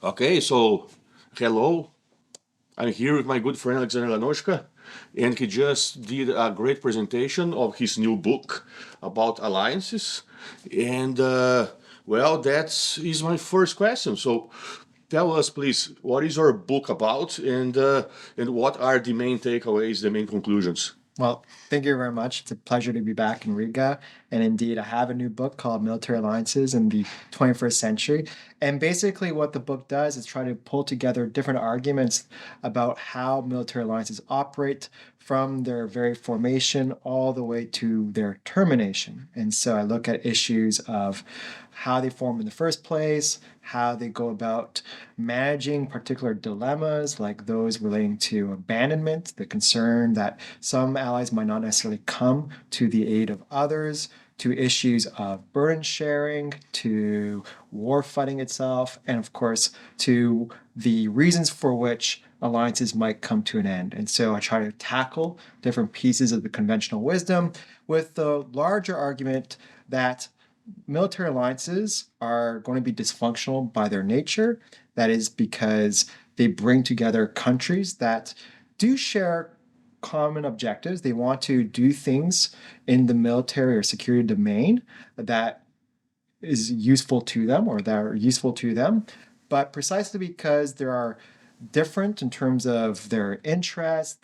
Okay, so hello. I'm here with my good friend Alexander Lanoszka, and he just did a great presentation of his new book about alliances. And well, that is my first question. So tell us, please, what is your book about, and what are the main takeaways, the main conclusions? Well, thank you very much. It's a pleasure to be back in Riga. And indeed, I have a new book called Military Alliances in the 21st Century. And basically, what the book does is try to pull together different arguments about how military alliances operate from their very formation all the way to their termination. And so I look at issues of how they form in the first place, how they go about managing particular dilemmas like those relating to abandonment, the concern that some allies might not necessarily come to the aid of others, to issues of burden sharing, to war fighting itself, and of course, to the reasons for which alliances might come to an end. And so I try to tackle different pieces of the conventional wisdom with the larger argument that military alliances are going to be dysfunctional by their nature. That is because they bring together countries that do share common objectives. They want to do things in the military or security domain that is useful to them or that are useful to them. But precisely because there are different in terms of their interests,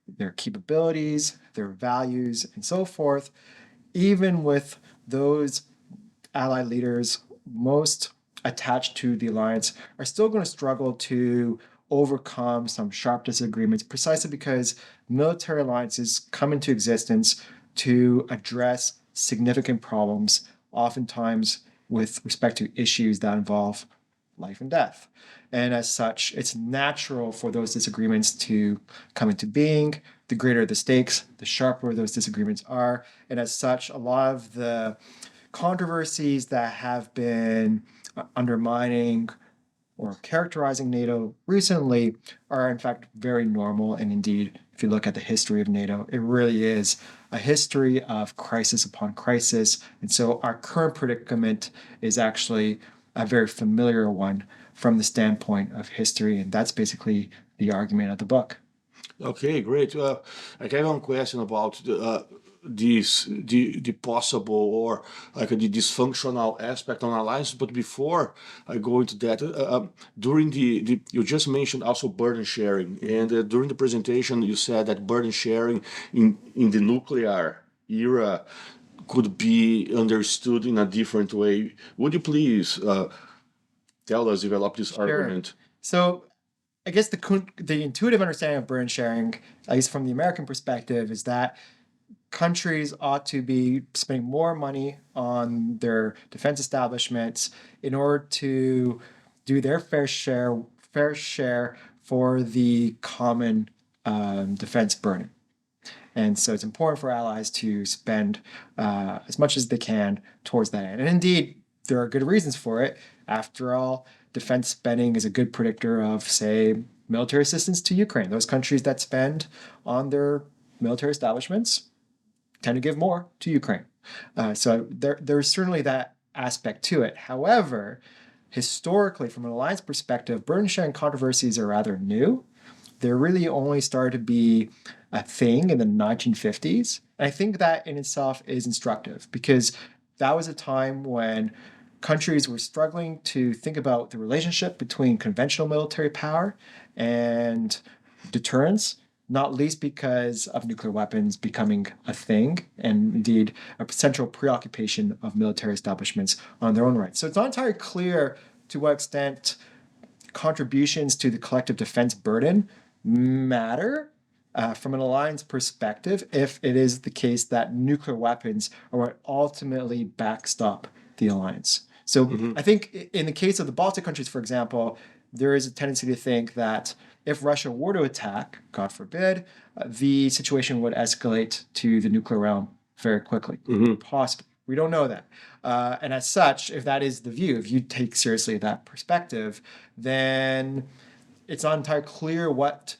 their capabilities, their values, and so forth, even with those allied leaders most attached to the alliance are still going to struggle to overcome some sharp disagreements precisely because military alliances come into existence to address significant problems, oftentimes with respect to issues that involve life and death. And as such, it's natural for those disagreements to come into being. The greater the stakes, the sharper those disagreements are. And as such, a lot of the controversies that have been undermining or characterizing NATO recently are in fact very normal. And indeed, if you look at the history of NATO, it really is a history of crisis upon crisis. And so our current predicament is actually a very familiar one from the standpoint of history. And that's basically the argument of the book. Okay, great. I have one question about the possible or like the dysfunctional aspect on alliance. But before I go into that, during the you just mentioned also burden sharing, and during the presentation you said that burden sharing in the nuclear era could be understood in a different way. Would you please tell us, develop this Sure. argument? So I guess the intuitive understanding of burden sharing, at least from the American perspective, is that countries ought to be spending more money on their defense establishments in order to do their fair share for the common defense burden. And so it's important for allies to spend as much as they can towards that end. And indeed, there are good reasons for it. After all, defense spending is a good predictor of, say, military assistance to Ukraine. Those countries that spend on their military establishments tend to give more to Ukraine. So there's certainly that aspect to it. However, historically, from an alliance perspective, burden sharing controversies are rather new. They really only started to be a thing in the 1950s. And I think that in itself is instructive because that was a time when countries were struggling to think about the relationship between conventional military power and deterrence, not least because of nuclear weapons becoming a thing and indeed a central preoccupation of military establishments on their own right. So it's not entirely clear to what extent contributions to the collective defense burden matter from an alliance perspective if it is the case that nuclear weapons are what ultimately backstop the alliance. So Hmm. I think in the case of the Baltic countries, for example, there is a tendency to think that if Russia were to attack, God forbid, the situation would escalate to the nuclear realm very quickly. Hmm. Possibly. We don't know that. And as such, if that is the view, if you take seriously that perspective, then it's not entirely clear what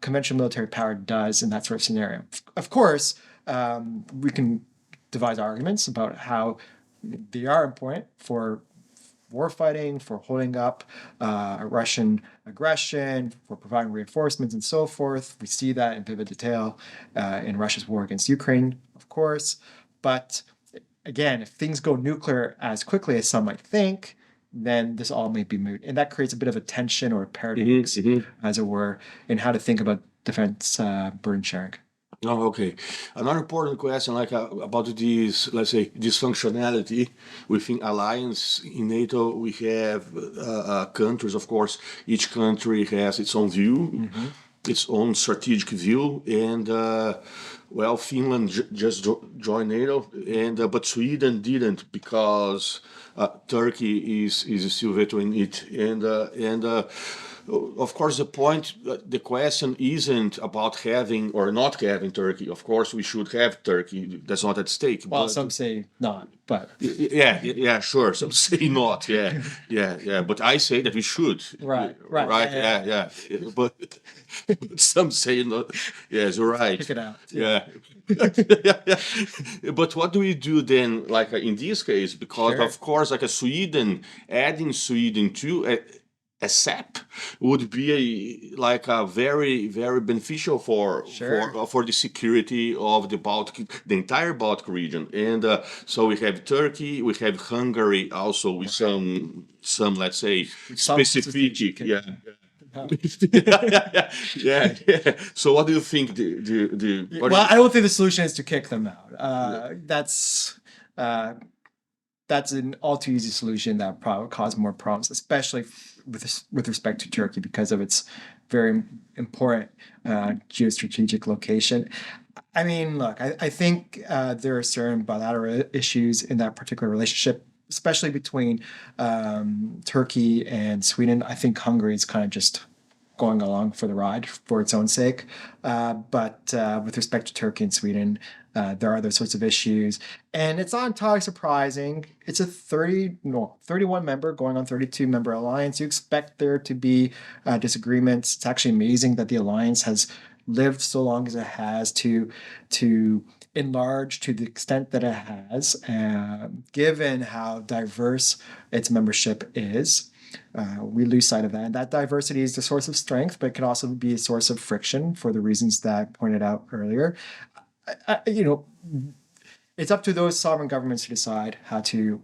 conventional military power does in that sort of scenario. Of course, we can devise arguments about how they are important for warfighting, for holding up Russian aggression, for providing reinforcements, and so forth. We see that in vivid detail in Russia's war against Ukraine, of course. But again, if things go nuclear as quickly as some might think, then this all may be moot. And that creates a bit of a tension or a paradox, as it were, in how to think about defense burden sharing. Oh, okay. Another important question, like about this, let's say, dysfunctionality within alliance in NATO. We have countries, of course. Each country has its own view, its own strategic view, and well, Finland just joined NATO, and but Sweden didn't because Turkey is still vetoing it, and. Of course, the question isn't about having or not having Turkey. Of course, we should have Turkey. That's not at stake. Well, But some say not, but yeah, sure. Some say not. Yeah. But I say that we should. Right. Yeah. But some say not. Yes, you're right. Pick it out. Yeah. But what do we do then, like in this case? Because Sure. of course, like adding Sweden to a SAP would be like a very very beneficial Sure. for the security of the Baltic, the entire Baltic region, and so we have Turkey, we have Hungary also with some let's say Some specific yeah. yeah. So what do you think what Well, I don't think the solution is to kick them out. That's an all too easy solution that probably cause more problems, especially with respect to Turkey because of its very important geostrategic location. I mean, look, I think there are certain bilateral issues in that particular relationship, especially between Turkey and Sweden. I think Hungary is kind of just going along for the ride for its own sake. But with respect to Turkey and Sweden, there are those sorts of issues. And it's not entirely surprising. It's a 31 member going on 32 member alliance. You expect there to be disagreements. It's actually amazing that the alliance has lived so long as it has to enlarge to the extent that it has, given how diverse its membership is. We lose sight of that. And that diversity is the source of strength, but it can also be a source of friction for the reasons that I pointed out earlier. It's up to those sovereign governments to decide how to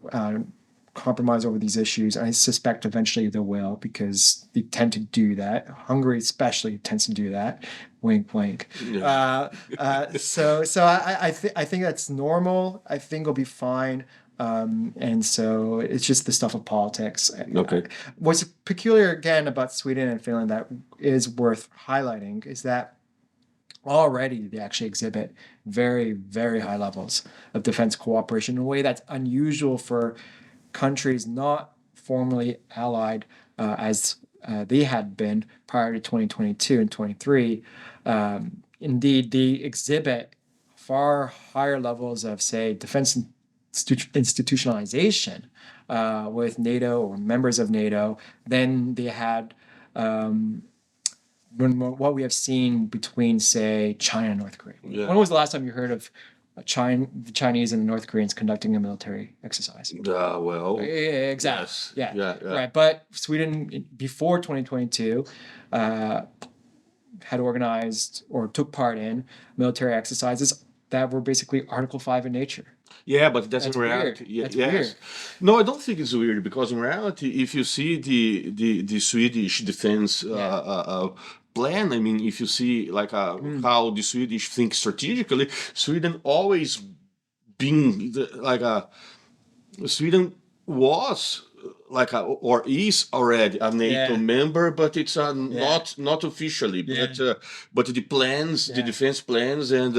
compromise over these issues. I suspect eventually they will, because they tend to do that. Hungary especially tends to do that. Wink, wink. Yeah. So I think that's normal. I think it'll be fine. And so it's just the stuff of politics. Okay. What's peculiar again about Sweden and Finland that is worth highlighting is that already they actually exhibit very, very high levels of defense cooperation in a way that's unusual for countries not formally allied as they had been prior to 2022 and 23. Indeed, they exhibit far higher levels of, say, defense institutionalization with NATO or members of NATO than they had what we have seen between, say, China and North Korea. Yeah. When was the last time you heard of the Chinese and the North Koreans conducting a military exercise? Well, Exactly. yes. Yeah. Yeah. Right. But Sweden, before 2022, had organized or took part in military exercises that were basically Article 5 in nature. Yeah, but that's That's in reality. weird. That's Yes. weird. No, I don't think it's weird, because in reality, if you see the Swedish defense plan, I mean, if you see like how the Swedish think strategically, Sweden always been Sweden was or is already a NATO Yeah. member, but it's not officially. But the plans, the defense plans, and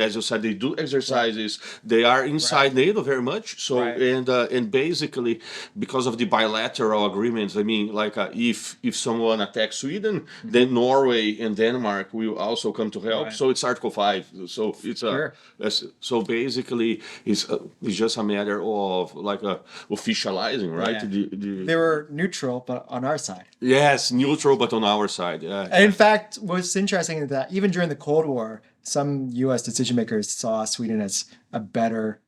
as you said, they do exercises. They are inside NATO very much. So and basically because of the bilateral agreements, I mean, if someone attacks Sweden, then Norway and Denmark will also come to help. Right. So it's Article 5. So it's so basically it's just a matter of officializing, right? Yeah. They were neutral, but on our side. Yes, neutral, but on our side. Yeah. And in fact, what's interesting is that even during the Cold War, some U.S. decision makers saw Sweden as a better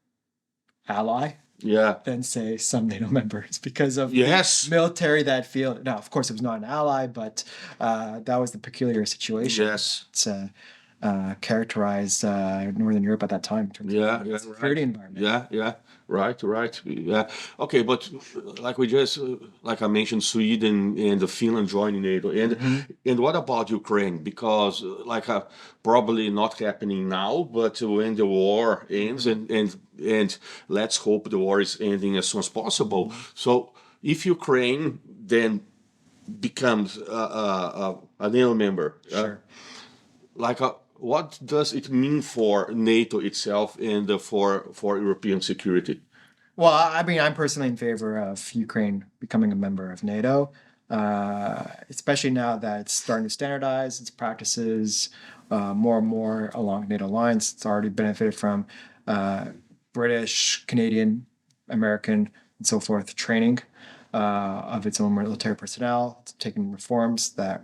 ally Yeah. than say some NATO members because of Yes. the military that feel. Now, of course, it was not an ally, but that was the peculiar situation Yes. that characterized Northern Europe at that time in terms Yeah, of yeah, security right. environment. Yeah, right, right. Yeah. Okay, but like we just like I mentioned, Sweden and Finland joining NATO, and what about Ukraine? Because probably not happening now, but when the war ends, and let's hope the war is ending as soon as possible. So if Ukraine then becomes a NATO member, Sure. what does it mean for NATO itself and for European security? Well, I mean, I'm personally in favor of Ukraine becoming a member of NATO, especially now that it's starting to standardize its practices more and more along NATO lines. It's already benefited from British, Canadian, American, and so forth training of its own military personnel. It's taken reforms that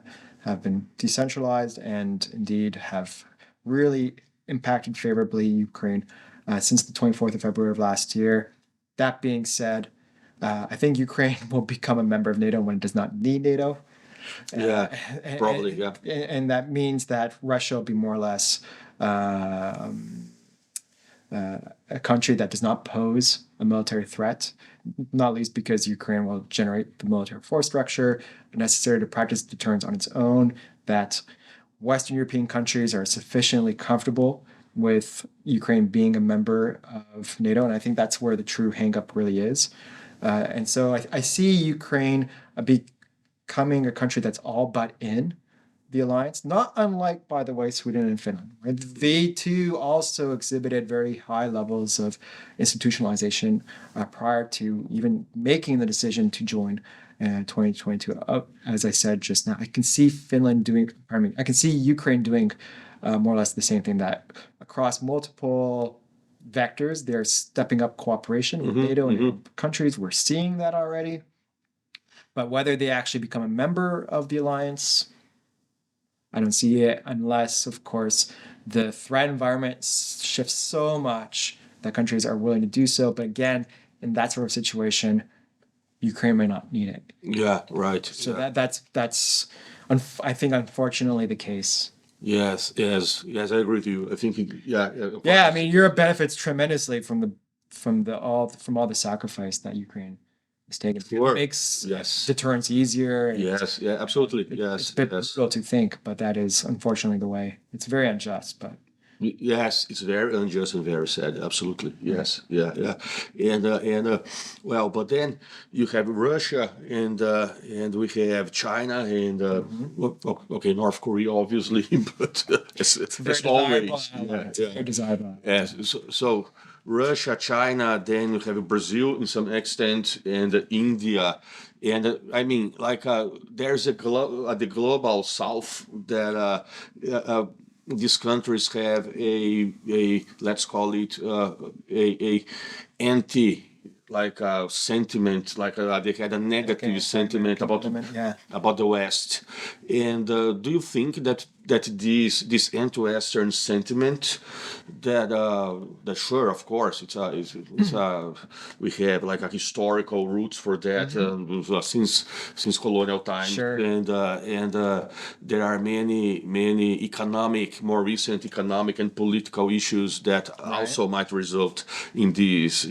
have been decentralized and indeed have really impacted favorably Ukraine since the 24th of February of last year. That being said, I think Ukraine will become a member of NATO when it does not need NATO. Yeah, probably. Yeah, And that means that Russia will be more or less a country that does not pose a military threat, not least because Ukraine will generate the military force structure necessary to practice deterrence on its own, that Western European countries are sufficiently comfortable with Ukraine being a member of NATO. And I think that's where the true hangup really is. And so I see Ukraine becoming a country that's all but in the alliance, not unlike, by the way, Sweden and Finland, where they too also exhibited very high levels of institutionalization prior to even making the decision to join 2022. As I said just now, I can see I can see Ukraine doing more or less the same thing, that across multiple vectors, they're stepping up cooperation with NATO and countries. We're seeing that already. But whether they actually become a member of the alliance, I don't see it unless, of course, the threat environment shifts so much that countries are willing to do so. But again, in that sort of situation, Ukraine may not need it. Yeah, right. So Yeah. that's I think unfortunately the case. Yes, I agree with you. I think, Yeah, I mean Europe benefits tremendously from all the sacrifice that Ukraine is taking. Sure. It makes Yes. deterrence easier. Yes, yeah, absolutely. Yes, It's a bit yes. brutal to think, but that is unfortunately the way. It's very unjust, but Yes, it's very unjust and very sad. Absolutely. Yes. Yeah. Well, but then you have Russia and we have China and okay, North Korea obviously, but as always. Very desirable. Yes. So Russia, China, then you have Brazil in some extent, and India. And I mean, there's the global south that these countries have a let's call it a anti sentiment, they had a negative sentiment about the West. And do you think that this anti-Western sentiment that sure, of course, we have a historical roots for that since colonial times, Sure. and there are many more recent economic and political issues that also might result in these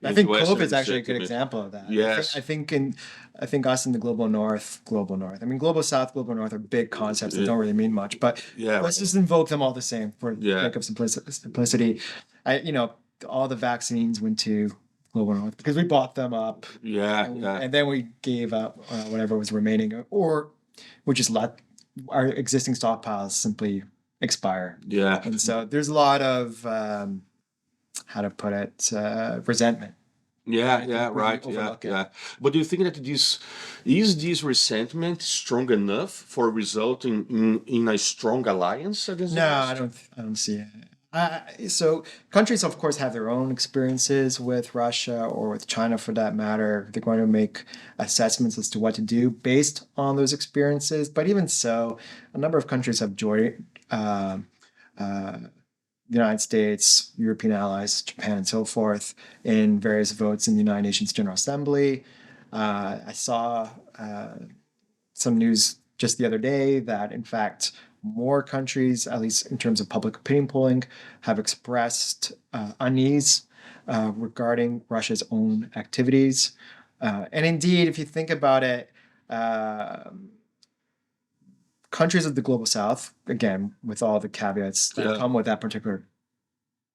I think Western COVID is actually a good sentiment. example of that. Yes. I think us in the global north. I mean, global south, global north are big concepts that don't really mean much, but let's just invoke them all the same for the sake of simplicity. All the vaccines went to global north because we bought them up. And then we gave up whatever was remaining, or we just let our existing stockpiles simply expire. Yeah. And so there's a lot of how to put it, resentment. Right. But do you think that this resentment strong enough for resulting in a strong alliance against the West? I don't see it. So countries, of course, have their own experiences with Russia or with China, for that matter. They're going to make assessments as to what to do based on those experiences. But even so, a number of countries have joined the United States, European allies, Japan, and so forth in various votes in the United Nations General Assembly. I saw some news just the other day that, in fact, more countries, at least in terms of public opinion polling, have expressed unease regarding Russia's own activities. And indeed, if you think about it, countries of the global south, again, with all the caveats that come with that particular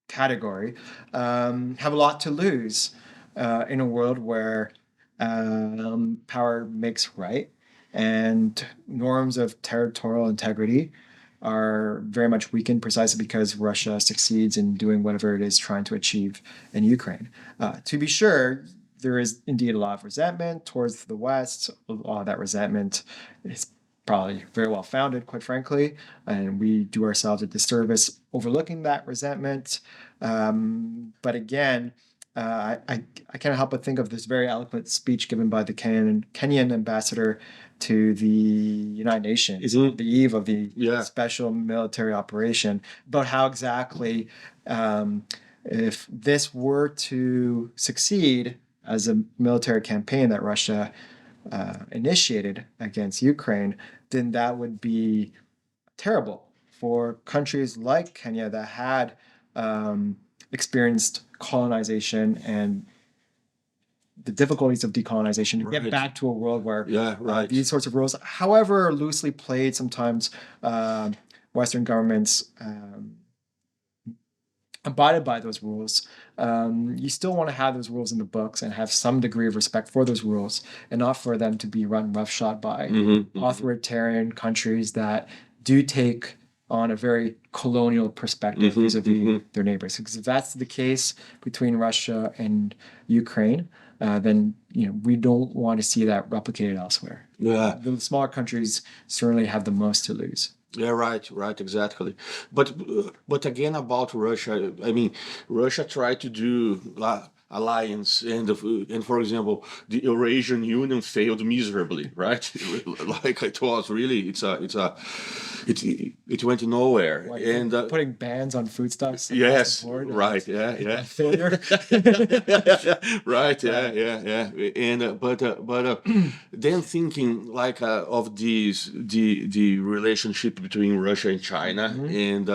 category, have a lot to lose in a world where power makes right and norms of territorial integrity are very much weakened precisely because Russia succeeds in doing whatever it is trying to achieve in Ukraine. To be sure, there is indeed a lot of resentment towards the West. A lot of that resentment is probably very well founded, quite frankly, and we do ourselves a disservice overlooking that resentment. But again, I can't help but think of this very eloquent speech given by the Kenyan ambassador to the United Nations, the eve of the special military operation, about how exactly if this were to succeed as a military campaign that Russia initiated against Ukraine, then that would be terrible for countries like Kenya that had experienced colonization and the difficulties of decolonization to get back to a world where these sorts of rules, however loosely played sometimes, Western governments abided by those rules. You still want to have those rules in the books and have some degree of respect for those rules and not for them to be run roughshod by authoritarian countries that do take on a very colonial perspective vis-a-vis their neighbors. Because if that's the case between Russia and Ukraine, then we don't want to see that replicated elsewhere. Yeah, the smaller countries certainly have the most to lose. Yeah, right, exactly. But again, about Russia, I mean, Russia tried to do alliance, and for example, the Eurasian Union failed miserably, right? Like it was really, it went nowhere, Like and putting bans on foodstuffs. yes, right, yeah. Failure. Right, yeah. And but then thinking like of the relationship between Russia and China, and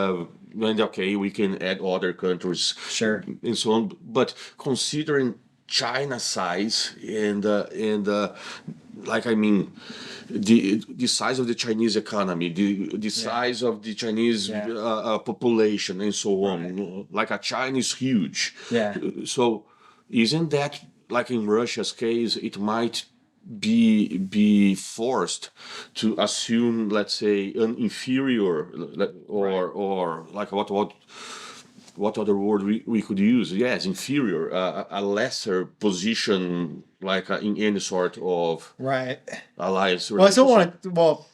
okay, we can add other countries, Sure, and so on. But considering China's size and like I mean, the size of the Chinese economy, the size of the Chinese population, and so on. Like China is huge. Yeah. So isn't that like in Russia's case, it might be forced to assume, let's say, an inferior or like what other word we could use? Yes, inferior, a lesser position, like in any sort of alliance. Well, I still want to. Well,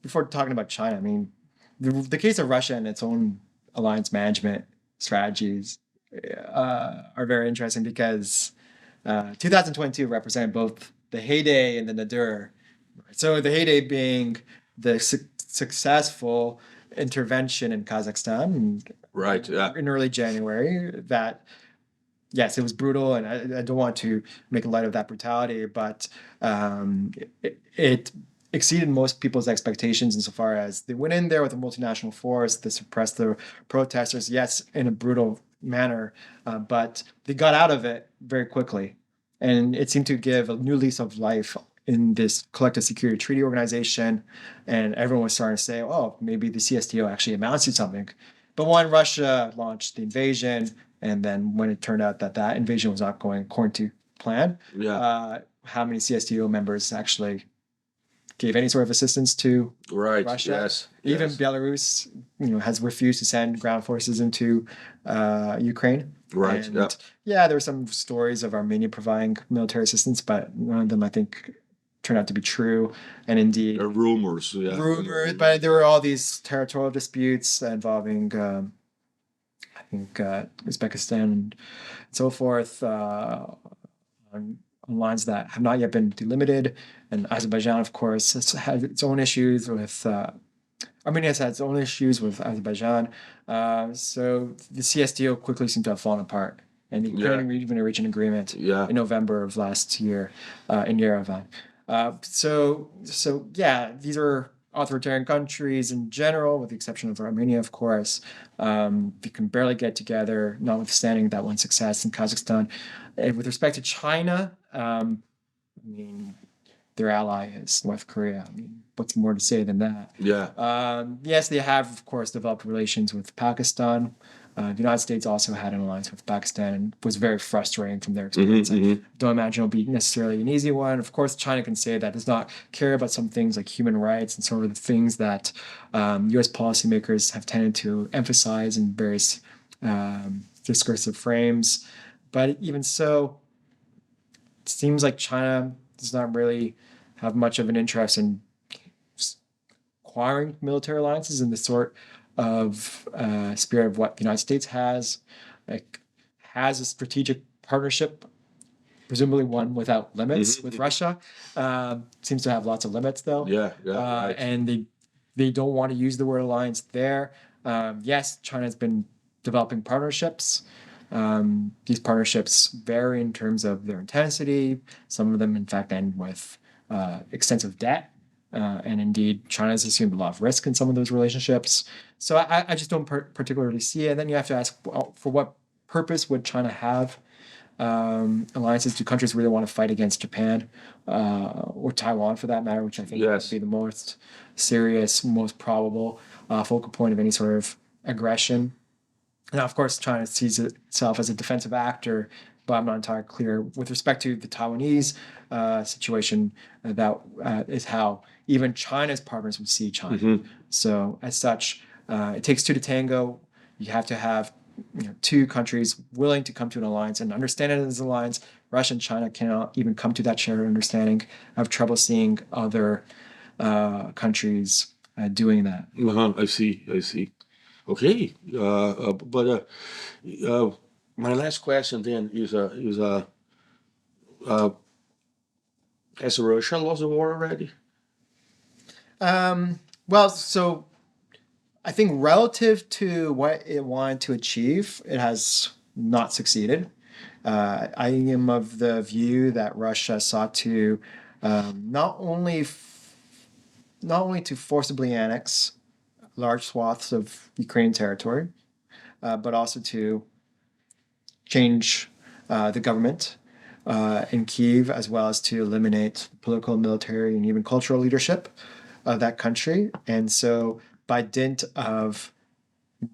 before talking about China, I mean, the case of Russia and its own alliance management strategies are very interesting because 2022 represented both the heyday and the nadir. So the heyday being the successful intervention in Kazakhstan, in early January. That, yes, it was brutal, and I don't want to make light of that brutality, but it exceeded most people's expectations insofar as they went in there with a multinational force to suppress the protesters, yes, in a brutal manner, but they got out of it very quickly. And it seemed to give a new lease of life in this collective security treaty organization. And everyone was starting to say, oh, maybe the CSTO actually amounts to something. But when Russia launched the invasion, and then when it turned out that that invasion was not going according to plan, how many CSTO members actually gave any sort of assistance to Russia? Yes. Even Belarus, has refused to send ground forces into Ukraine. Right. And there were some stories of Armenia providing military assistance, but none of them, I think, turned out to be true. And indeed, rumors. Rumors, but there were all these territorial disputes involving, I think, Uzbekistan and so forth, on lines that have not yet been delimited. And Azerbaijan, of course, has its own issues with Armenia has had its own issues with Azerbaijan. So the CSTO quickly seemed to have fallen apart. And they couldn't even reach an agreement Yeah. in November of last year in Yerevan. So yeah, these are authoritarian countries in general, with the exception of Armenia, of course. They can barely get together, notwithstanding that one success in Kazakhstan. And with respect to China, I mean, their ally is North Korea. I mean, what's more to say than that? Yeah. Yes, they have, of course, developed relations with Pakistan. The United States also had an alliance with Pakistan and was very frustrating from their experience. I don't imagine it'll be necessarily an easy one. Of course, China can say that does not care about some things like human rights and sort of the things that U.S. policymakers have tended to emphasize in various discursive frames. But even so, it seems like China does not really have much of an interest in acquiring military alliances in the sort of spirit of what the United States has, like has a strategic partnership, presumably one without limits with Russia. Seems to have lots of limits though. Yeah. Right. And they don't want to use the word alliance there. Yes, China has been developing partnerships. These partnerships vary in terms of their intensity. Some of them, in fact, end with extensive debt. And indeed, China has assumed a lot of risk in some of those relationships. So I just don't particularly see it. And then you have to ask, well, for what purpose would China have alliances? Do countries really want to fight against Japan or Taiwan, for that matter, which I think would be the most serious, most probable focal point of any sort of aggression? Now, of course, China sees itself as a defensive actor, but I'm not entirely clear with respect to the Taiwanese situation. That is how even China's partners would see China. So, as such, it takes two to tango. You have to have two countries willing to come to an alliance and understand it as an alliance. Russia and China cannot even come to that shared understanding. I have trouble seeing other countries doing that. I see. Okay, but my last question then is has Russia lost the war already? Well, so I think relative to what it wanted to achieve, it has not succeeded. I am of the view that Russia sought to not only to forcibly annex large swaths of Ukrainian territory, but also to change the government in Kyiv, as well as to eliminate political, military, and even cultural leadership of that country. And so, by dint of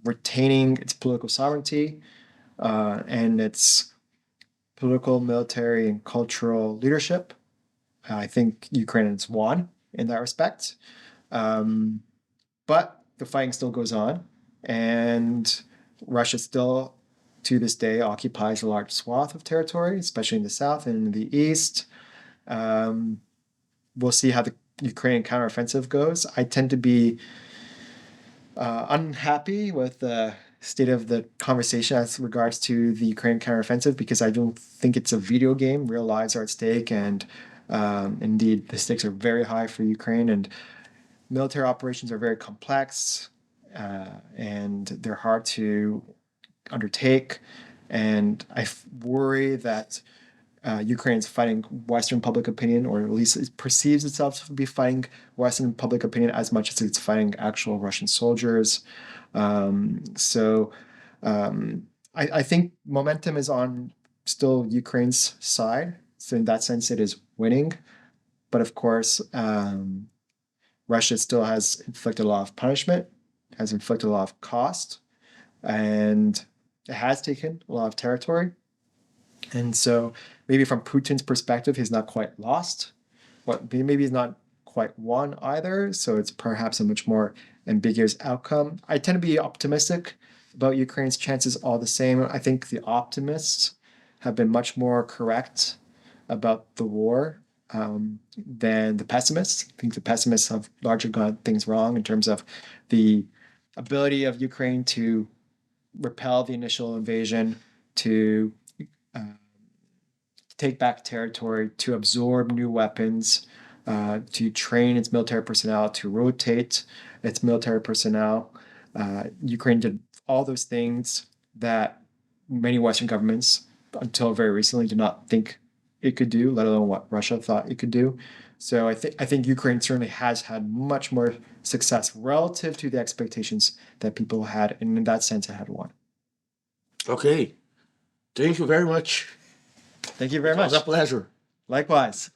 retaining its political sovereignty and its political, military, and cultural leadership, I think Ukraine has won in that respect. But the fighting still goes on, and Russia still, to this day, occupies a large swath of territory, especially in the south and in the east. We'll see how the Ukrainian counteroffensive goes. I tend to be unhappy with the state of the conversation as regards to the Ukrainian counteroffensive because I don't think it's a video game. Real lives are at stake, and indeed, the stakes are very high for Ukraine, and military operations are very complex, and they're hard to undertake. And I worry that Ukraine is fighting Western public opinion, or at least it perceives itself to be fighting Western public opinion as much as it's fighting actual Russian soldiers. I think momentum is on still Ukraine's side. So in that sense, it is winning. But of course, Russia still has inflicted a lot of punishment, has inflicted a lot of cost, and it has taken a lot of territory. And so maybe from Putin's perspective, he's not quite lost, but maybe he's not quite won either. So it's perhaps a much more ambiguous outcome. I tend to be optimistic about Ukraine's chances all the same. I think the optimists have been much more correct about the war than the pessimists. I think the pessimists have largely got things wrong in terms of the ability of Ukraine to repel the initial invasion, to take back territory, to absorb new weapons, to train its military personnel, to rotate its military personnel. Ukraine did all those things that many Western governments, until very recently, did not think it could do, let alone what Russia thought it could do. So I think Ukraine certainly has had much more success relative to the expectations that people had, and in that sense, it had won. Okay. Thank you very much. Thank you very It much. was a pleasure. Likewise.